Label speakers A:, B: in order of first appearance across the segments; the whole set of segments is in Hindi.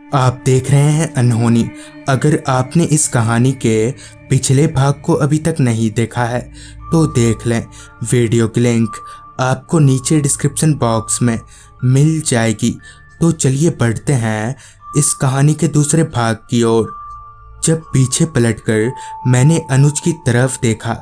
A: आप देख रहे हैं अनहोनी। अगर आपने इस कहानी के पिछले भाग को अभी तक नहीं देखा है तो देख लें। वीडियो की लिंक आपको नीचे डिस्क्रिप्शन बॉक्स में मिल जाएगी। तो चलिए बढ़ते हैं इस कहानी के दूसरे भाग की ओर। जब पीछे पलटकर मैंने अनुज की तरफ देखा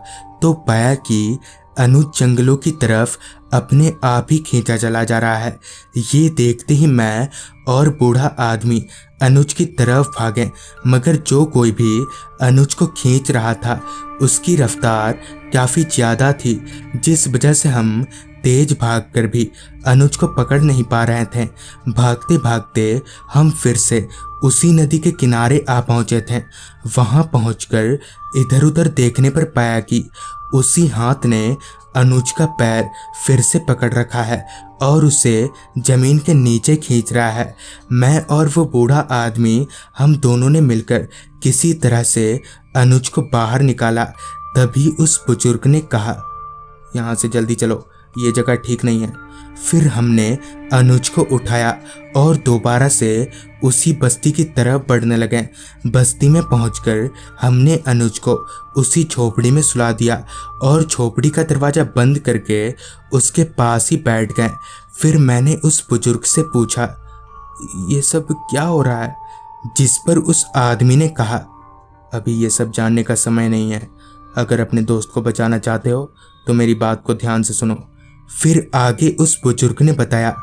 A: तो पाया कि अनुज जंगलों की तरफ अपने आप ही खींचा चला जा रहा है। ये देखते ही मैं और बूढ़ा आदमी अनुज की तरफ भागे, मगर जो कोई भी अनुज को खींच रहा था उसकी रफ्तार काफ़ी ज़्यादा थी, जिस वजह से हम तेज भागकर भी अनुज को पकड़ नहीं पा रहे थे। भागते भागते हम फिर से उसी नदी के किनारे आ पहुंचे थे। वहां पहुंचकर इधर उधर देखने पर पाया कि उसी हाथ ने अनुज का पैर फिर से पकड़ रखा है और उसे जमीन के नीचे खींच रहा है। मैं और वो बूढ़ा आदमी, हम दोनों ने मिलकर किसी तरह से अनुज को बाहर निकाला। तभी उस बुजुर्ग ने कहा, यहाँ से जल्दी चलो, ये जगह ठीक नहीं है। फिर हमने अनुज को उठाया और दोबारा से उसी बस्ती की तरफ बढ़ने लगे। बस्ती में पहुंचकर हमने अनुज को उसी झोपड़ी में सुला दिया और झोपड़ी का दरवाज़ा बंद करके उसके पास ही बैठ गए। फिर मैंने उस बुजुर्ग से पूछा, ये सब क्या हो रहा है? जिस पर उस आदमी ने कहा, अभी ये सब जानने का समय नहीं है। अगर अपने दोस्त को बचाना चाहते हो तो मेरी बात को ध्यान से सुनो। फिर आगे उस बुजुर्ग ने बताया,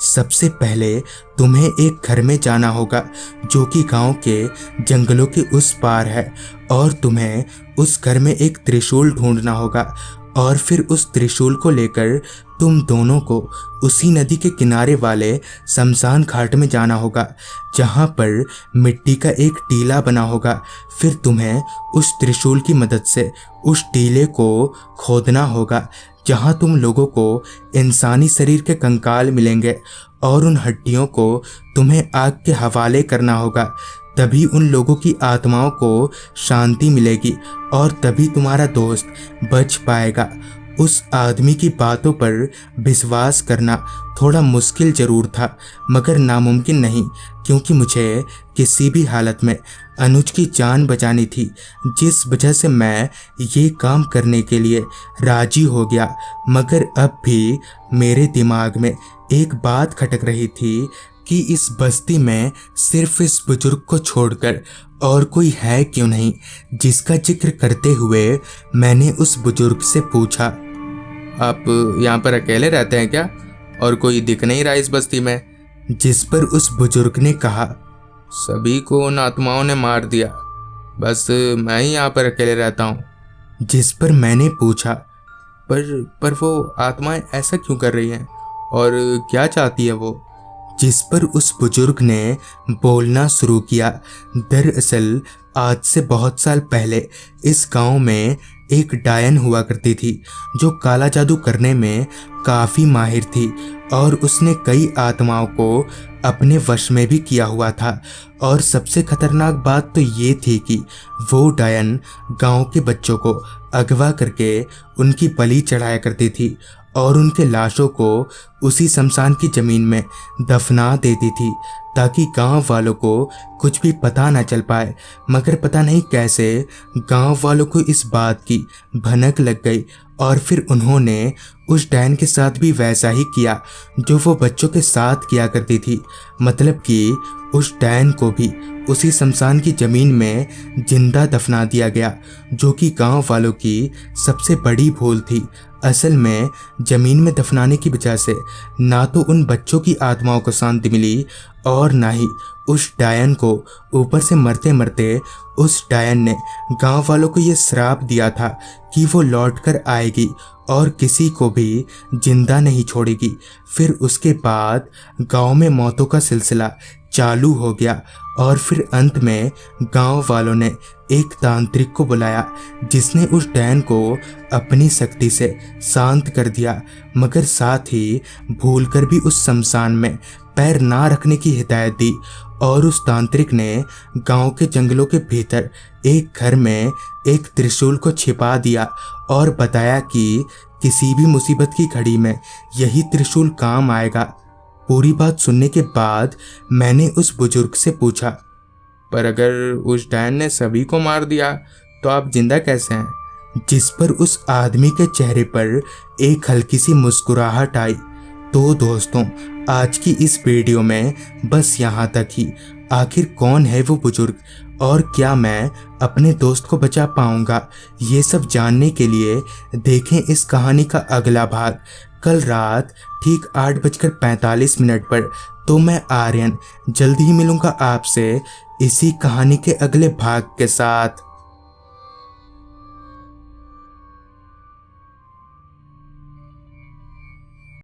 A: सबसे पहले तुम्हें एक घर में जाना होगा जो कि गांव के जंगलों के उस पार है, और तुम्हें उस घर में एक त्रिशूल ढूंढना होगा, और फिर उस त्रिशूल को लेकर तुम दोनों को उसी नदी के किनारे वाले शमशान घाट में जाना होगा, जहाँ पर मिट्टी का एक टीला बना होगा। फिर तुम्हें उस त्रिशूल की मदद से उस टीले को खोदना होगा, जहाँ तुम लोगों को इंसानी शरीर के कंकाल मिलेंगे, और उन हड्डियों को तुम्हें आग के हवाले करना होगा। तभी उन लोगों की आत्माओं को शांति मिलेगी और तभी तुम्हारा दोस्त बच पाएगा। उस आदमी की बातों पर विश्वास करना थोड़ा मुश्किल ज़रूर था, मगर नामुमकिन नहीं, क्योंकि मुझे किसी भी हालत में अनुज की जान बचानी थी, जिस वजह से मैं ये काम करने के लिए राजी हो गया। मगर अब भी मेरे दिमाग में एक बात खटक रही थी कि इस बस्ती में सिर्फ इस बुजुर्ग को छोड़कर और कोई है क्यों नहीं, जिसका जिक्र करते हुए मैंने उस बुजुर्ग से पूछा, आप यहाँ पर अकेले रहते हैं क्या? और कोई दिख नहीं रहा इस बस्ती में? जिस पर उस बुजुर्ग ने कहा, सभी को उन आत्माओं ने मार दिया, बस मैं ही यहाँ पर अकेले रहता हूँ। जिस पर मैंने पूछा, पर वो आत्माएं ऐसा क्यों कर रही हैं और क्या चाहती है वो? जिस पर उस बुजुर्ग ने बोलना शुरू किया, दरअसल आज से बहुत साल पहले इस गांव में एक डायन हुआ करती थी जो काला जादू करने में काफ़ी माहिर थी, और उसने कई आत्माओं को अपने वश में भी किया हुआ था। और सबसे खतरनाक बात तो ये थी कि वो डायन गांव के बच्चों को अगवा करके उनकी बलि चढ़ाया करती थी और उनके लाशों को उसी शमशान की ज़मीन में दफना देती थी, ताकि गांव वालों को कुछ भी पता ना चल पाए। मगर पता नहीं कैसे गांव वालों को इस बात की भनक लग गई, और फिर उन्होंने उस डायन के साथ भी वैसा ही किया जो वो बच्चों के साथ किया करती थी। मतलब कि उस डायन को भी उसी शमशान की ज़मीन में जिंदा दफना दिया गया, जो कि गांव वालों की सबसे बड़ी भूल थी। असल में ज़मीन में दफनाने की वजह से ना तो उन बच्चों की आत्माओं को शांति मिली और ना ही उस डायन को। ऊपर से मरते मरते उस डायन ने गांव वालों को ये श्राप दिया था कि वो लौट कर आएगी और किसी को भी जिंदा नहीं छोड़ेगी। फिर उसके बाद गांव में मौतों का सिलसिला चालू हो गया, और फिर अंत में गांव वालों ने एक तांत्रिक को बुलाया, जिसने उस डायन को अपनी शक्ति से शांत कर दिया, मगर साथ ही भूलकर भी उस शमशान में पैर ना रखने की हिदायत दी। और उस तांत्रिक ने गांव के जंगलों के भीतर एक घर में एक त्रिशूल को छिपा दिया और बताया कि किसी भी मुसीबत की घड़ी में यही त्रिशूल काम आएगा। पूरी बात सुनने के बाद मैंने उस बुजुर्ग से पूछा,
B: पर अगर उस डैन ने सभी को मार दिया तो आप जिंदा कैसे हैं?
A: जिस पर उस आदमी के चेहरे पर एक हल्की सी मुस्कुराहट आई। तो दोस्तों, आज की इस वीडियो में बस यहाँ तक ही। आखिर कौन है वो बुजुर्ग और क्या मैं अपने दोस्त को बचा पाऊंगा, ये सब जानने के लिए देखें इस कहानी का अगला भाग कल रात ठीक 8:45 पर। तो मैं आर्यन जल्दी ही मिलूंगा आपसे इसी कहानी के अगले भाग के साथ।